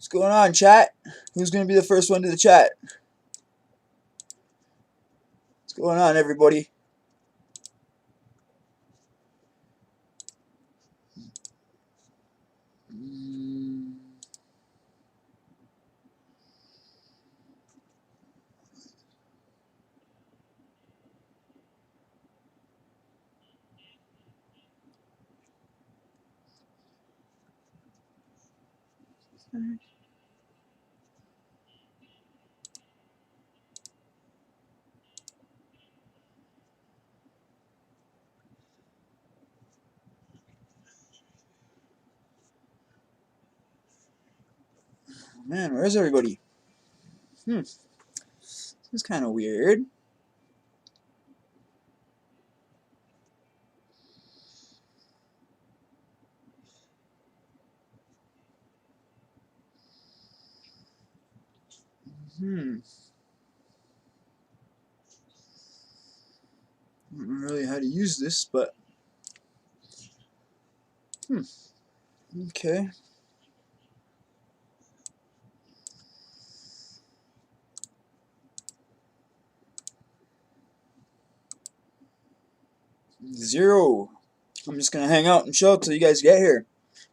What's going on, chat? Who's going to be the first one to the chat? What's going on, everybody? Man, where's everybody? This is kind of weird. I don't know really how to use this, but okay. Zero. I'm just gonna hang out and chill till you guys get here,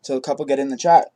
till a couple get in the chat.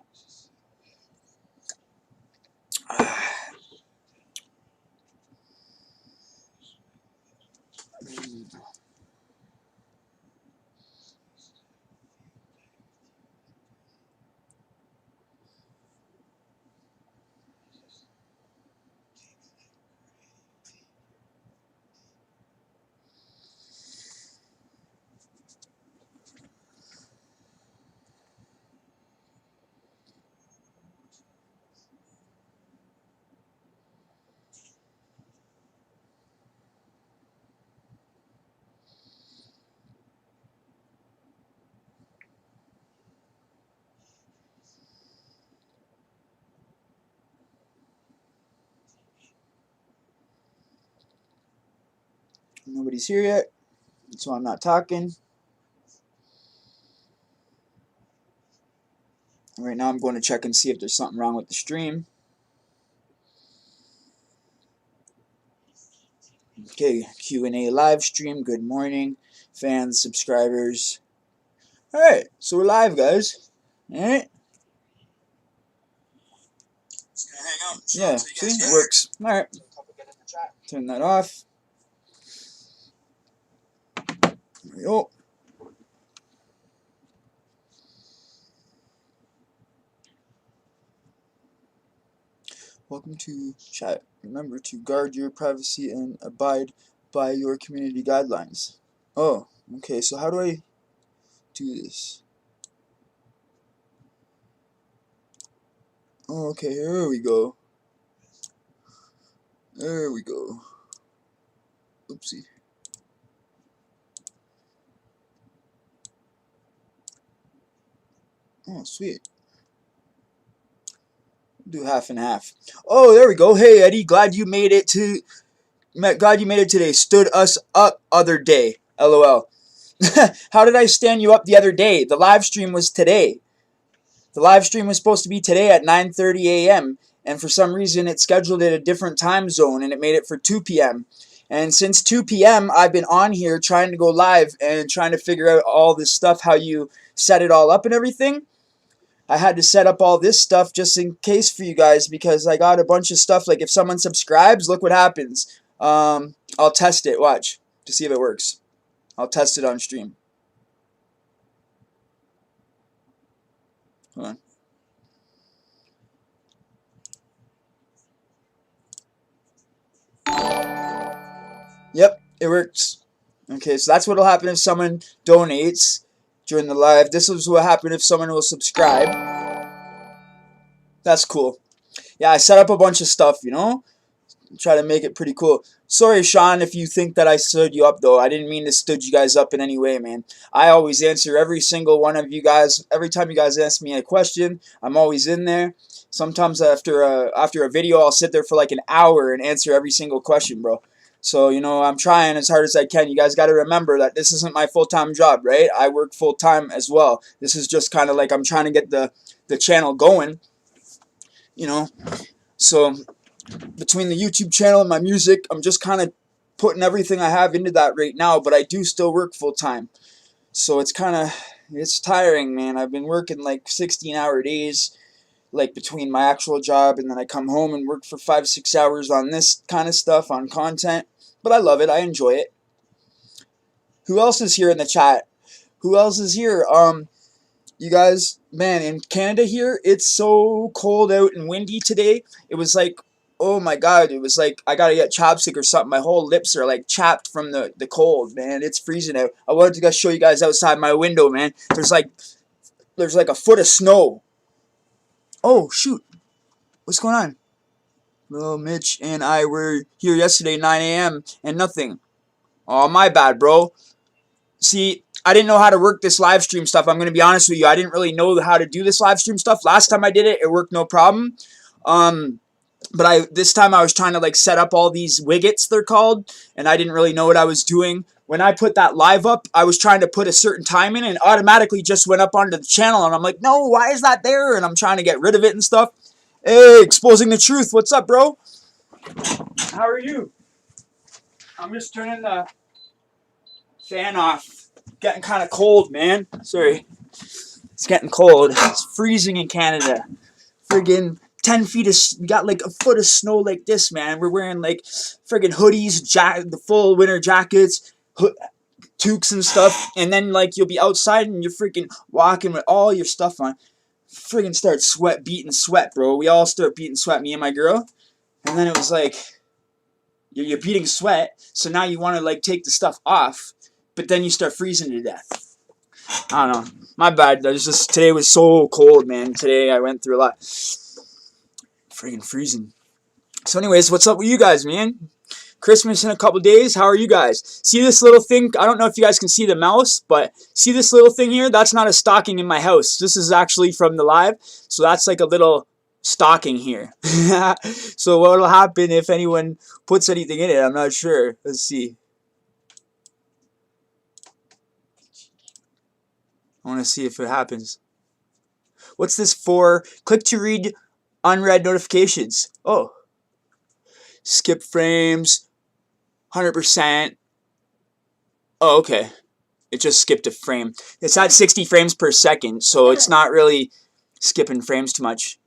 Nobody's here yet, so I'm not talking. Right now I'm going to check and see if there's something wrong with the stream. Okay, Q&A live stream. Good morning, fans, subscribers. Alright, so we're live, guys. Alright. Yeah, see? It works. Alright. Turn that off. There we go. Welcome to chat. Remember to guard your privacy and abide by your community guidelines. Oh, okay, so how do I do this? Oh, okay, here we go. There we go. Oopsie. Oh, sweet. Do half and half. Oh, there we go. Hey, Eddie, glad you made it today. Stood us up other day. LOL. How did I stand you up the other day? The live stream was today. The live stream was supposed to be today at 9:30 a.m. and for some reason it scheduled it a different time zone and it made it for 2 p.m. And since 2 p.m. I've been on here trying to go live and trying to figure out all this stuff, how you set it all up and everything. I had to set up all this stuff just in case for you guys because I got a bunch of stuff. Like if someone subscribes, look what happens. I'll test it. Watch to see if it works. I'll test it on stream. Hold on. Yep, it works. Okay, so that's what'll happen if someone donates during the live. This is what happened if someone will subscribe. That's cool. Yeah, I set up a bunch of stuff, you know? Try to make it pretty cool. Sorry, Sean, if you think that I stood you up, though. I didn't mean to stood you guys up in any way, man. I always answer every single one of you guys. Every time you guys ask me a question, I'm always in there. Sometimes after a video, I'll sit there for like an hour and answer every single question, bro. So, you know, I'm trying as hard as I can. You guys got to remember that this isn't my full-time job, right? I work full-time as well. This is just kind of like I'm trying to get the channel going. you know. So between the YouTube channel and my music, I'm just kind of putting everything I have into that right now, but I do still work full time. So it's tiring, man. I've been working like 16-hour days, like between my actual job, and then I come home and work for 5-6 hours on this kind of stuff, on content. But I love it. I enjoy it. Who else is here in the chat? Who else is here? You guys, man, in Canada here, it's so cold out and windy today. It was like, oh my god, it was like I gotta get chapstick or something. My whole lips are like chapped from the cold, man. It's freezing out. I wanted to show you guys outside my window, man. There's like a foot of snow. Oh shoot, what's going on? Well, Mitch and I were here yesterday 9 a.m. and nothing. Oh, my bad, bro. See, I didn't know how to work this live stream stuff. I'm going to be honest with you. I didn't really know how to do this live stream stuff. Last time I did it, it worked no problem. But this time I was trying to like set up all these widgets, they're called, and I didn't really know what I was doing. When I put that live up, I was trying to put a certain time in, and automatically just went up onto the channel, and I'm like, no, why is that there? And I'm trying to get rid of it and stuff. Hey, exposing the truth. What's up, bro? How are you? I'm just turning the fan off. Getting kind of cold, man. Sorry. It's getting cold. It's freezing in Canada. Friggin' 10 feet of... We got like a foot of snow like this, man. We're wearing like friggin' hoodies, the full winter jackets, toques and stuff. And then like you'll be outside and you're freaking walking with all your stuff on. Friggin' start beating sweat, bro. We all start beating sweat, me and my girl. And then it was like... You're beating sweat, so now you want to like take the stuff off. But then you start freezing to death. I don't know. My bad. Today was so cold, man. Today I went through a lot. Friggin' freezing. So anyways, what's up with you guys, man? Christmas in a couple days. How are you guys? See this little thing? I don't know if you guys can see the mouse, but see this little thing here? That's not a stocking in my house. This is actually from the live. So that's like a little stocking here. So what will happen if anyone puts anything in it? I'm not sure. Let's see. I want to see if it happens. What's this for? Click to read unread notifications. Oh. Skip frames. 100%. Oh, okay. It just skipped a frame. It's at 60 frames per second, so it's not really skipping frames too much.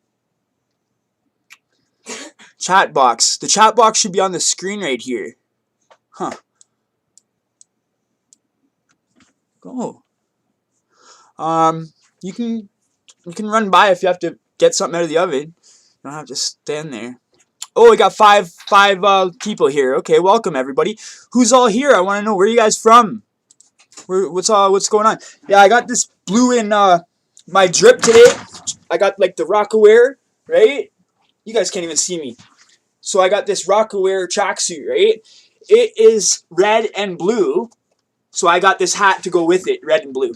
Chat box. The chat box should be on the screen right here. Huh. Go. You can run by if you have to get something out of the oven. You don't have to stand there. Oh, we got five people here. Okay, welcome everybody. Who's all here? I want to know, where are you guys from? What's going on? Yeah, I got this blue in my drip today. I got like the Rockaware, right? You guys can't even see me. So I got this Rockaware tracksuit, right? It is red and blue. So I got this hat to go with it, red and blue.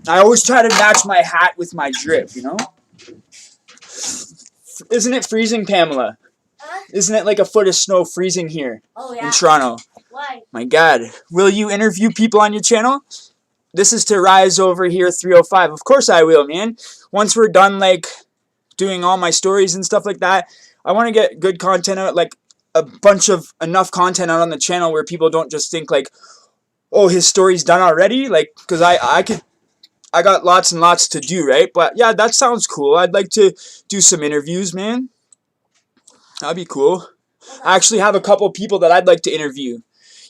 I always try to match my hat with my drip, you know? Isn't it freezing, Pamela? Isn't it like a foot of snow freezing here in Toronto? Why? My God. Will you interview people on your channel? This is to Rise Over Here 305. Of course I will, man. Once we're done, like, doing all my stories and stuff like that, I want to get good content out, like, enough content out on the channel where people don't just think, like, oh, his story's done already? Like, because I got lots and lots to do, right? But, yeah, that sounds cool. I'd like to do some interviews, man. That'd be cool. I actually have a couple people that I'd like to interview.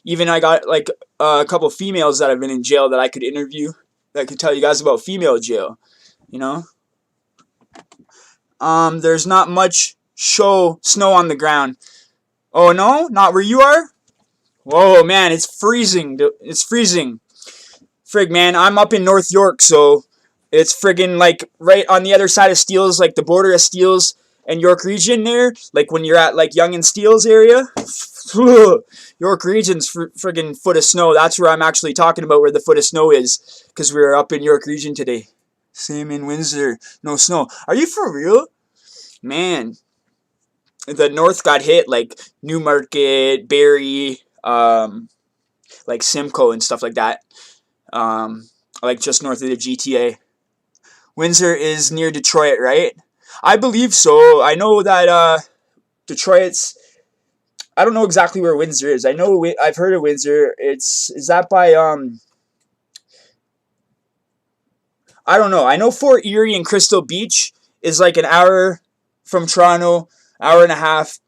Even I got like a couple females that have been in jail that I could interview. That could tell you guys about female jail. You know? There's not much snow on the ground. Oh no? Not where you are? Whoa, man, it's freezing. It's freezing. Frig, man, I'm up in North York, so it's friggin' like right on the other side of Steeles, like the border of Steeles and York Region there, like when you're at like Yonge and Steeles area. York Region's friggin' foot of snow. That's where I'm actually talking about, where the foot of snow is, because we were up in York Region today. Same in Windsor, no snow. Are you for real? Man, the north got hit, like Newmarket, Barrie, like Simcoe and stuff like that. Like just north of the GTA. Windsor is near Detroit, right? I believe so. I know that Detroit's. I don't know exactly where Windsor is. I know I've heard of Windsor. Is that by I don't know. I know Fort Erie and Crystal Beach is like an hour from Toronto, hour and a half.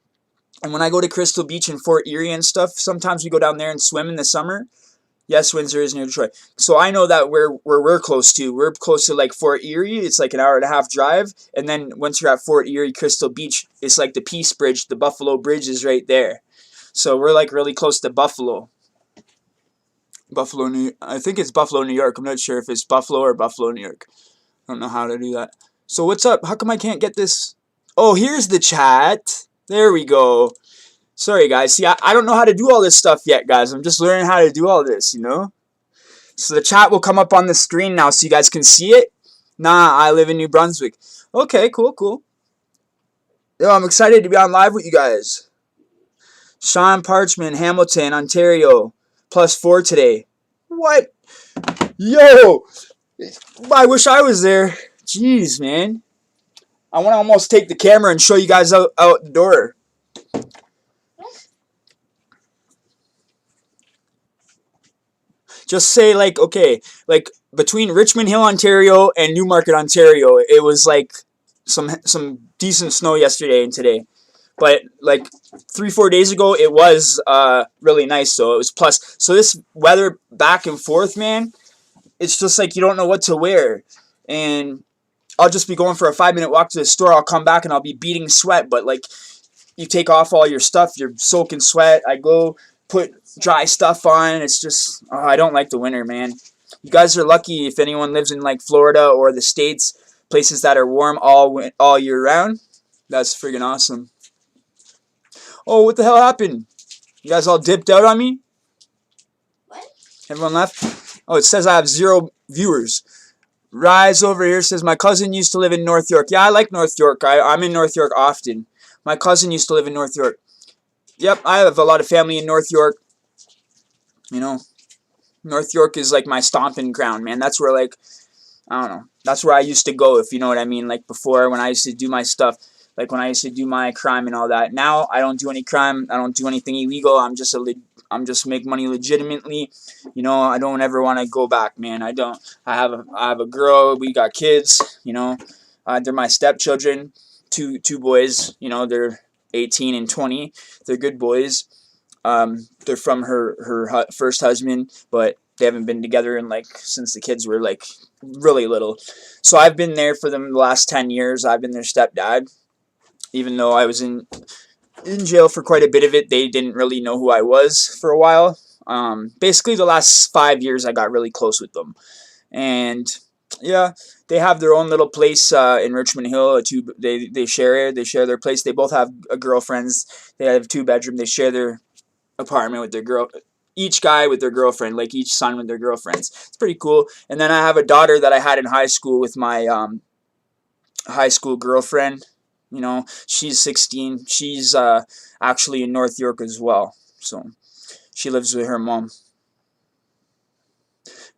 And when I go to Crystal Beach and Fort Erie and stuff, sometimes we go down there and swim in the summer. Yes, Windsor is near Detroit. So I know that where we're close to. We're close to like Fort Erie. It's like an hour and a half drive. And then once you're at Fort Erie, Crystal Beach, it's like the Peace Bridge. The Buffalo Bridge is right there. So we're like really close to Buffalo. I think it's Buffalo, New York. I'm not sure if it's Buffalo or Buffalo, New York. I don't know how to do that. So what's up? How come I can't get this? Oh, here's the chat. There we go. Sorry, guys. See, I don't know how to do all this stuff yet, guys. I'm just learning how to do all this, you know? So the chat will come up on the screen now so you guys can see it. Nah, I live in New Brunswick. Okay, cool, cool. Yo, I'm excited to be on live with you guys. Sean Parchman, Hamilton, Ontario. +4 today. What? Yo! I wish I was there. Jeez, man. I want to almost take the camera and show you guys out the door. Just say like, okay, like between Richmond Hill, Ontario and Newmarket, Ontario, it was like some decent snow yesterday and today. But like 3-4 days ago, it was really nice. So it was plus. So this weather back and forth, man, it's just like you don't know what to wear. And I'll just be going for a 5-minute walk to the store. I'll come back and I'll be beating sweat. But like you take off all your stuff, you're soaking sweat. I go put dry stuff on. It's just, oh, I don't like the winter, man. You guys are lucky if anyone lives in like Florida or the States, places that are warm all year round. That's friggin' awesome. Oh, what the hell happened? You guys all dipped out on me? What? Everyone left? Oh, it says I have 0 viewers. Rise over here says, my cousin used to live in North York. Yeah, I like North York. I'm in North York often. My cousin used to live in North York. Yep, I have a lot of family in North York. You know, North York is like my stomping ground, man. That's where, like, I don't know. That's where I used to go, if you know what I mean. Like before, when I used to do my stuff. Like when I used to do my crime and all that. Now I don't do any crime. I don't do anything illegal. I'm just make money legitimately. You know, I don't ever want to go back, man. I don't. I have a girl. We got kids. You know, they're my stepchildren. Two boys. You know, they're 18 and 20. They're good boys. They're from her first husband, but they haven't been together in like since the kids were like really little. So I've been there for them the last 10 years. I've been their stepdad. Even though I was in jail for quite a bit of it, they didn't really know who I was for a while. Basically, the last 5 years, I got really close with them. And, yeah, they have their own little place in Richmond Hill. They share their place. They both have girlfriends. They have 2-bedroom. They share their apartment with their girl. Each guy with their girlfriend, like each son with their girlfriends. It's pretty cool. And then I have a daughter that I had in high school with my high school girlfriend. You know, she's 16. She's actually in North York as well. So she lives with her mom.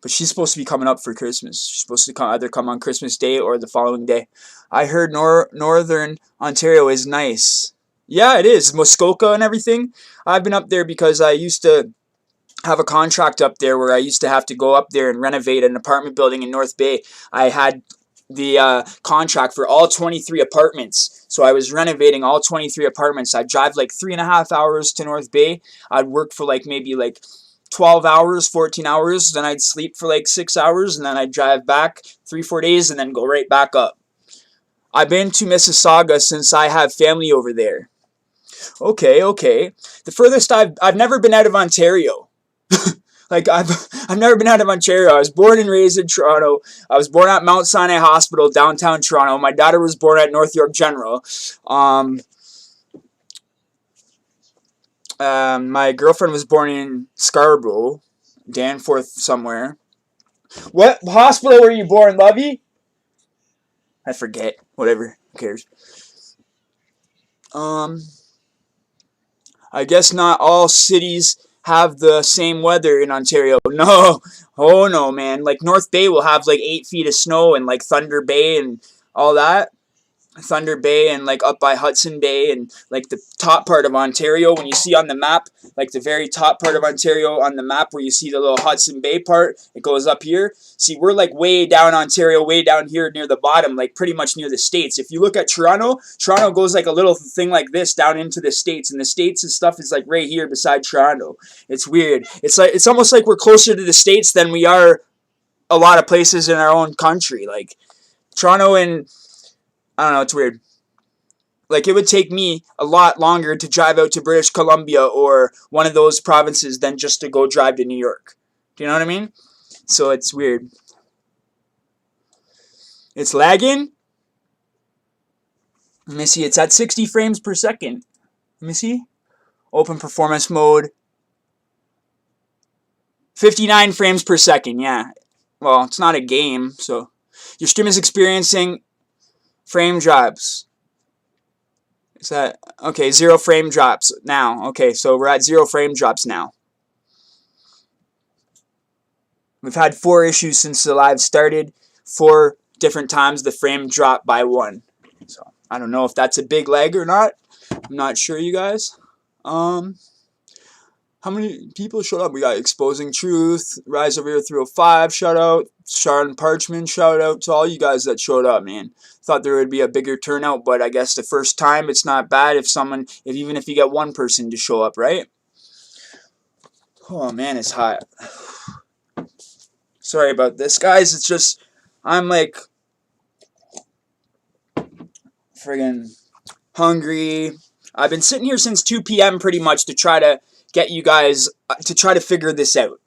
But she's supposed to be coming up for Christmas. She's supposed to either come on Christmas Day or the following day. I heard Northern Ontario is nice. Yeah, it is. Muskoka and everything. I've been up there because I used to have a contract up there where I used to have to go up there and renovate an apartment building in North Bay. I had the contract for all 23 apartments. So I was renovating all 23 apartments. I'd drive like 3.5 hours to North Bay. I'd work for like maybe like 12 hours, 14 hours. Then I'd sleep for like 6 hours. And then I'd drive back 3-4 days and then go right back up. I've been to Mississauga since I have family over there. Okay, okay. The furthest I've never been out of Ontario. Like, I've never been out of Ontario. I was born and raised in Toronto. I was born at Mount Sinai Hospital, downtown Toronto. My daughter was born at North York General. My girlfriend was born in Scarborough, Danforth somewhere. What hospital were you born, Lovey? I forget. Whatever. Who cares? I guess not all cities have the same weather in Ontario. No. Oh no, man. Like North Bay will have like 8 feet of snow and like Thunder Bay and all that. Thunder Bay and like up by Hudson Bay and like the top part of Ontario. When you see on the map, like the very top part of Ontario on the map where you see the little Hudson Bay part, it goes up here. See, we're like way down Ontario, way down here near the bottom, like pretty much near the States. If you look at Toronto, Toronto goes like a little thing like this down into the States, and the States and stuff is like right here beside Toronto. It's weird. It's almost like we're closer to the States than we are a lot of places in our own country. Like Toronto and I don't know, it's weird. Like, it would take me a lot longer to drive out to British Columbia or one of those provinces than just to go drive to New York. Do you know what I mean? So it's weird. It's lagging. Let me see. It's at 60 frames per second. Let me see. Open performance mode. 59 frames per second, yeah. Well, it's not a game, so. Your stream is experiencing frame drops. Is that okay? 0 frame drops now. Okay, so we're at 0 frame drops now. We've had 4 issues since the live started. 4 different times the frame dropped by 1. So I don't know if that's a big lag or not. I'm not sure, you guys. How many people showed up? We got Exposing Truth, Rise Over Here 305, shout out. Sean Parchman, shout out to all you guys that showed up, man. Thought there would be a bigger turnout, but I guess the first time it's not bad if even if you get one person to show up, right? Oh man, it's hot. Sorry about this, guys. It's just, I'm like friggin' hungry. I've been sitting here since 2 p.m. pretty much to try to get you guys to try to figure this out.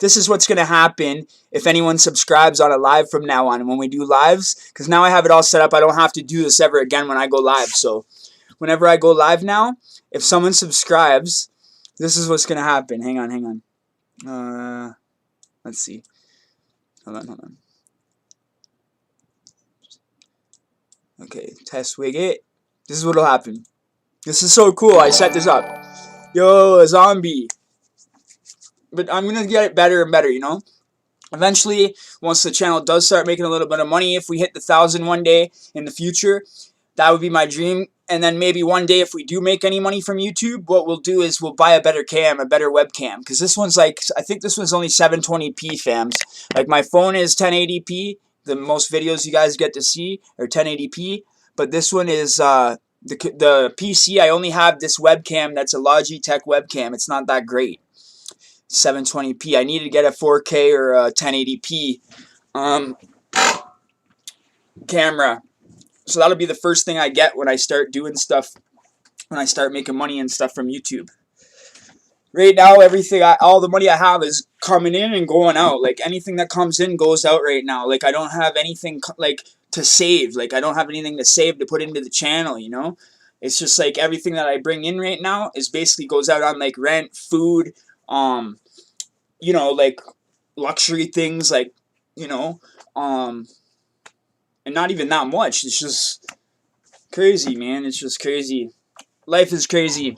This is what's going to happen if anyone subscribes on a live from now on. And when we do lives, because now I have it all set up, I don't have to do this ever again when I go live. So whenever I go live now, if someone subscribes, this is what's going to happen. Hang on. Let's see. Hold on. Okay, test widget. This is what'll happen. This is so cool. I set this up. Yo, a zombie. But I'm going to get it better and better, you know? Eventually, once the channel does start making a little bit of money, if we hit the 1,000 one day in the future, that would be my dream. And then maybe one day if we do make any money from YouTube, what we'll do is we'll buy a better cam, a better webcam. Because this one's like, I think this one's only 720p, fams. Like my phone is 1080p. The most videos you guys get to see are 1080p. But this one is, the PC, I only have this webcam that's a Logitech webcam. It's not that great. 720p. I need to get a 4K or a 1080p camera. So that'll be the first thing I get when I start doing stuff, when I start making money and stuff from YouTube. Right now, all the money I have is coming in and going out. Like anything that comes in goes out right now. Like I don't have anything like to save. Like I don't have anything to save to put into the channel, you know? It's just like everything that I bring in right now is basically goes out on like rent, food, you know, like luxury things, like, you know, and not even that much. It's just crazy, man. It's just crazy. Life is crazy,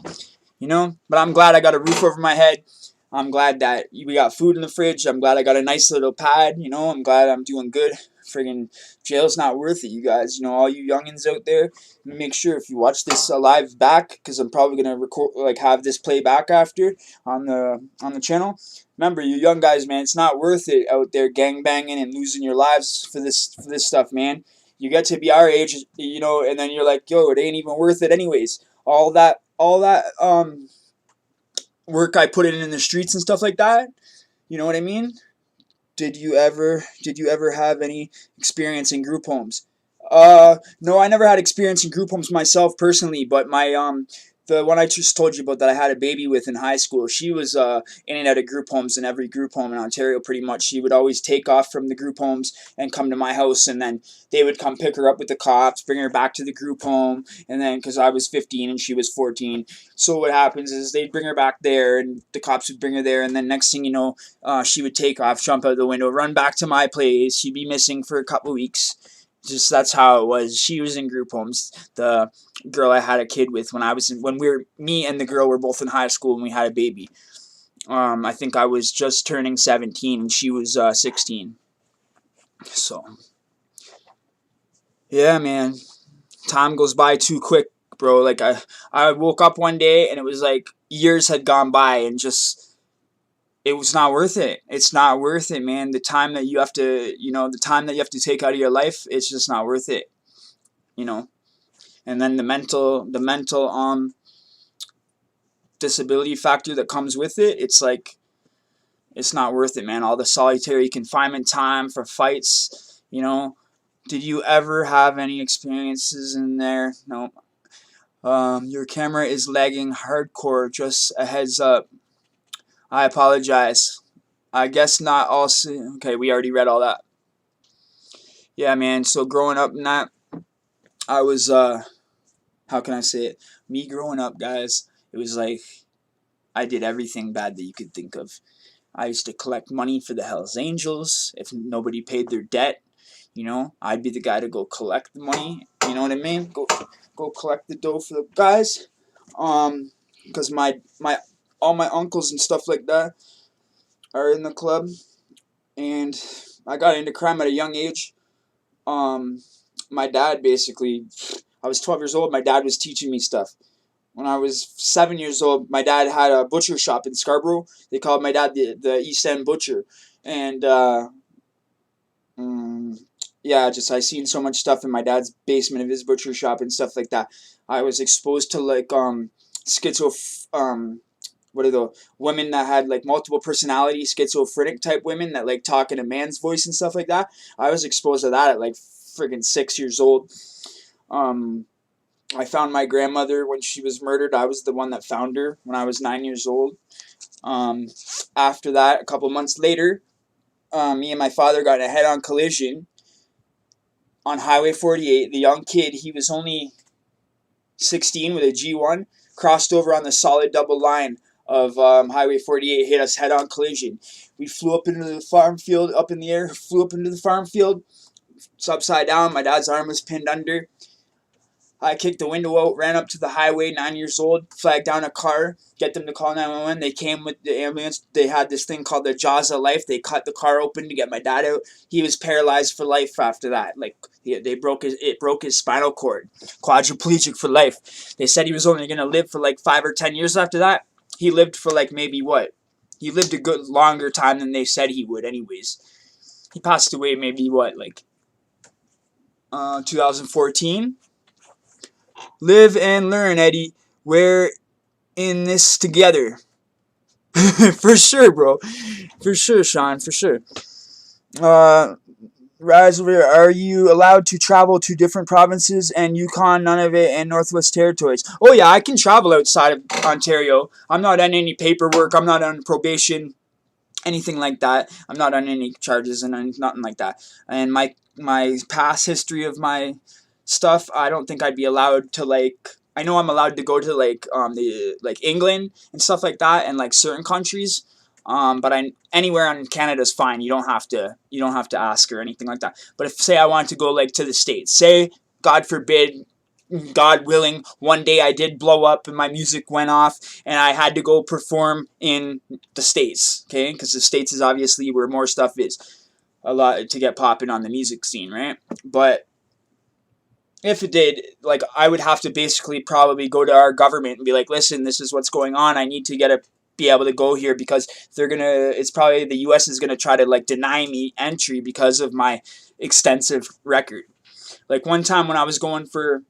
you know, but I'm glad I got a roof over my head. I'm glad that we got food in the fridge. I'm glad I got a nice little pad, you know. I'm glad I'm doing good. Friggin' jail's not worth it, you guys. You know, all you youngins out there, make sure if you watch this live back, because I'm probably gonna record, like, have this play back after on the channel. Remember, you young guys, man, it's not worth it out there gangbanging and losing your lives for this stuff, man. You get to be our age, you know, and then you're like, yo, it ain't even worth it anyways. All that work I put in the streets and stuff like that. You know what I mean? Did you ever have any experience in group homes? No, I never had experience in group homes myself personally, but my the one I just told you about that I had a baby with in high school, she was in and out of group homes, in every group home in Ontario pretty much. She would always take off from the group homes and come to my house, and then they would come pick her up with the cops, bring her back to the group home, and then, because I was 15 and she was 14, so what happens is they'd bring her back there, and the cops would bring her there, and then next thing you know, she would take off, jump out the window, run back to my place. She'd be missing for a couple weeks. Just that's how it was. She was in group homes. The girl I had a kid with me and the girl were both in high school and we had a baby. I think I was just turning 17 and she was 16. So Yeah, man. Time goes by too quick, bro. Like I woke up one day and it was like years had gone by and just it was not worth it. It's not worth it, man. The time that you have to, the time that you have to take out of your life, it's just not worth it, you know. And then the mental disability factor that comes with it, it's like it's not worth it, man. All the solitary confinement time for fights, you know. Did you ever have any experiences in there? No. Your camera is lagging hardcore. Just a heads up. I apologize. I guess not all. Okay, we already read all that. Yeah, man. So growing up in that, I was how can I say it? Me growing up, guys, it was like I did everything bad that you could think of. I used to collect money for the Hells Angels. If nobody paid their debt, I'd be the guy to go collect the money. You know what I mean? Go collect the dough for the guys. Because my all my uncles and stuff like that are in the club, and I got into crime at a young age. Um, my dad basically, I was 12 years old. My dad was teaching me stuff. When I was 7 years old, my dad had a butcher shop in Scarborough. They called my dad the East End Butcher, and yeah, just I seen so much stuff in my dad's basement of his butcher shop and stuff like that. I was exposed to like schizo what are the women that had like multiple personality, schizophrenic type women that like talk in a man's voice and stuff like that. I was exposed to that at like friggin' 6 years old. Um, I found my grandmother when she was murdered. I was the one that found her when I was 9 years old. Um, After that, a couple months later, me and my father got in a head-on collision on Highway 48. The young kid, he was only 16 with a G1, crossed over on the solid double line of Highway 48, hit us head-on collision. We flew up into the farm field, up in the air, flew up into the farm field. It's upside down. My dad's arm was pinned under. I kicked the window out, ran up to the highway, 9 years old, flagged down a car, get them to call 911. They came with the ambulance. They had this thing called the jaws of life. They cut the car open to get my dad out. He was paralyzed for life after that. Like it broke his spinal cord, quadriplegic for life. They said he was only gonna live for like 5 or 10 years after that. He lived for like maybe what? He lived a good longer time than they said he would. Anyways, he passed away maybe what 2014. Live and learn, Eddie. We're in this together. For sure, bro. For sure, Sean. For sure. Uh, Razzler, are you allowed to travel to different provinces and Yukon, Nunavut, and Northwest Territories? Oh, yeah, I can travel outside of Ontario. I'm not on any paperwork. I'm not on probation, anything like that. I'm not on any charges and nothing like that. And my past history of my stuff, I don't think I'd be allowed to like. I know I'm allowed to go to like England and stuff like that, and like certain countries. But anywhere in Canada is fine. You don't have to ask or anything like that. But if say I wanted to go like to the States, say God forbid, God willing, one day I did blow up and my music went off and I had to go perform in the States, okay? Because the States is obviously where more stuff is. A lot to get popping on the music scene, right? But if it did, like, I would have to basically probably go to our government and be like, listen, this is what's going on. I need to be able to go here because it's probably the U.S. is gonna try to like deny me entry because of my extensive record. Like one time when I was going for,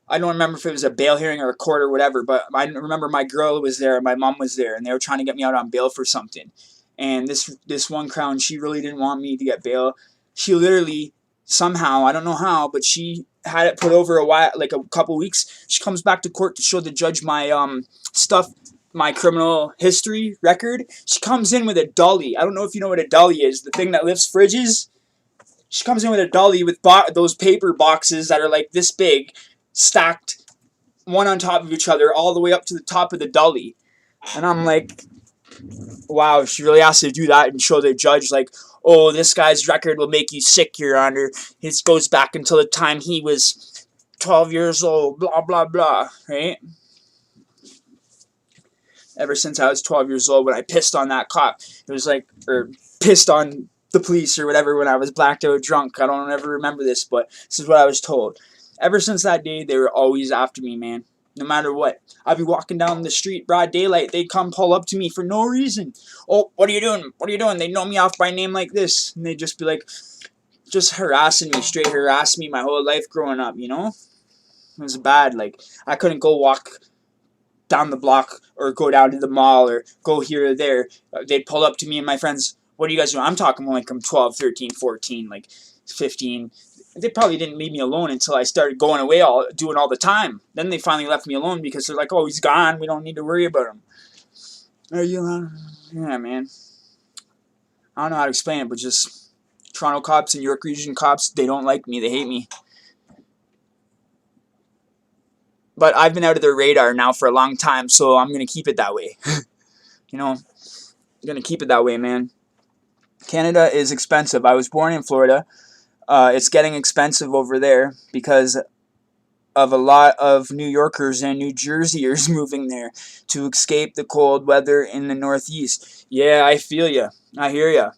I don't remember if it was a bail hearing or a court or whatever, but I remember my girl was there and my mom was there and they were trying to get me out on bail for something. And this one crown, she really didn't want me to get bail. She literally, somehow, I don't know how, but she had it put over like a couple weeks. She comes back to court to show the judge my stuff, my criminal history record. She comes in with a dolly. I don't know if you know what a dolly is, the thing that lifts fridges. She comes in with a dolly with those paper boxes that are like this big, stacked one on top of each other all the way up to the top of the dolly. And I'm like, wow, she really has to do that and show the judge like, oh, this guy's record will make you sick, Your Honor. It goes back until the time he was 12 years old, blah, blah, blah, right? Ever since I was 12 years old when I pissed on that cop, it was like, or pissed on the police or whatever when I was blacked out drunk. I don't ever remember this, but this is what I was told. Ever since that day, they were always after me, man. No matter what. I'd be walking down the street, broad daylight. They'd come pull up to me for no reason. Oh, what are you doing? What are you doing? They'd know me off by name like this. And they'd just be like, just harassing me, straight harassing me my whole life growing up, you know? It was bad. Like, I couldn't go walk down the block or go down to the mall or go here or there. They'd pull up to me and my friends, what are you guys doing? I'm talking like I'm 12, 13, 14, like 15. They probably didn't leave me alone until I started going away doing all the time. Then they finally left me alone because they're like, oh, he's gone. We don't need to worry about him. Are you? Yeah, man. I don't know how to explain it, but just Toronto cops and York Region cops, they don't like me. They hate me. But I've been out of their radar now for a long time, so I'm going to keep it that way. You know, I'm going to keep it that way, man. Canada is expensive. I was born in Florida. It's getting expensive over there because of a lot of New Yorkers and New Jerseyers moving there to escape the cold weather in the Northeast. Yeah, I feel ya. I hear ya.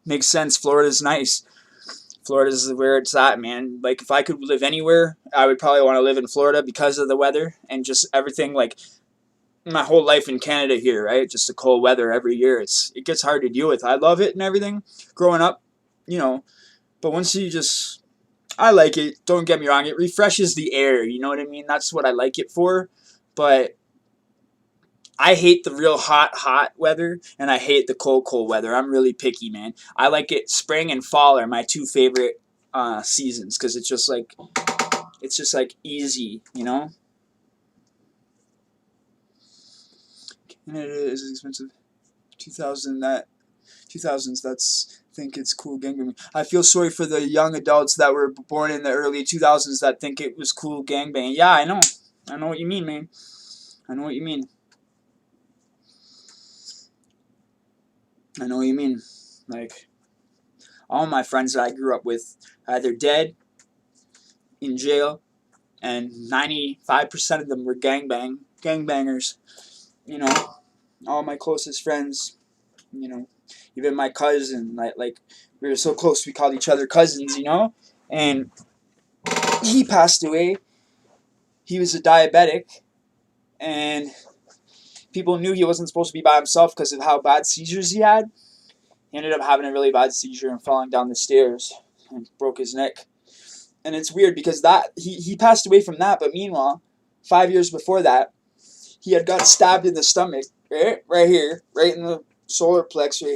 Makes sense. Florida's nice. Florida's where it's at, man. Like, if I could live anywhere, I would probably want to live in Florida because of the weather and just everything. Like, my whole life in Canada here, right? Just the cold weather every year. It gets hard to deal with. I love it and everything growing up, you know. But once you just, I like it. Don't get me wrong. It refreshes the air. You know what I mean? That's what I like it for. But I hate the real hot weather, and I hate the cold weather. I'm really picky, man. I like it. Spring and fall are my two favorite seasons because it's just like easy, you know. Canada is expensive. 2000s. That's think it's cool gangbanging. I feel sorry for the young adults that were born in the early 2000s that think it was cool gangbanging. Yeah, I know. I know what you mean, man. I know what you mean. I know what you mean. Like, all my friends that I grew up with either dead, in jail, and 95% of them were gangbangers. You know, all my closest friends, you know, even my cousin, like we were so close we called each other cousins, you know, and he passed away. He was a diabetic, and people knew he wasn't supposed to be by himself because of how bad seizures he had. He ended up having a really bad seizure and falling down the stairs and broke his neck. And it's weird because he passed away from that, but meanwhile, 5 years before that, he had got stabbed in the stomach, right here, right in the solar plex right